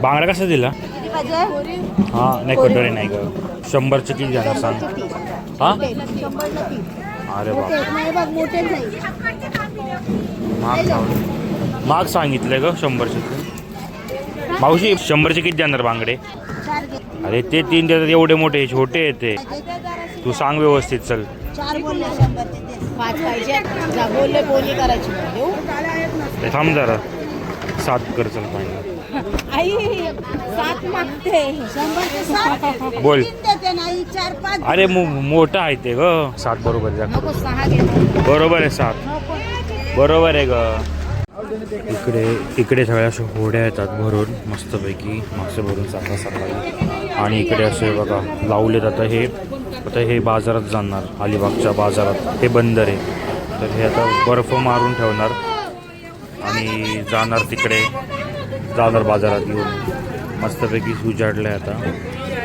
बांगडा कसा दिला? किती पाहिजे? हा नाही कटोरी नाही ग. 100चे किती द्या सांग. हा अरे बाप महाग सांगितलं ग 100चे. मावशी 100चे किती देणार बांगडे? अरे ते 3 देतात एवढे मोठे छोटे येते. तू सांग व्यवस्थित चल. 4 बोलले 100 ते 5 पाहिजे. जा बोलले बोली करायची देऊ. थांब जरा 7 कर चल फायनल. आई 7 मागते. 100 ते 7 बोल. देते नाही 4 5. अरे मोठा आहे ते ग. 7 बरोबर जा. नको 6 घे. बरोबर आहे 7. बरोबर आहे ग. इकडे सगळ्या अशा होड्या येतात भरून मस्तपैकी मासे भरून सकाळी. आणि इकडे असे बघा लावले जातं. आता हे बाजारात जाणार अलिबागच्या बाजारात. हे बंदर आहे तर हे आता बर्फ मारून ठेवणार आणि जाणार तिकडे जाणार बाजारात घेऊन. मस्तपैकी उजाडलं आहे आता.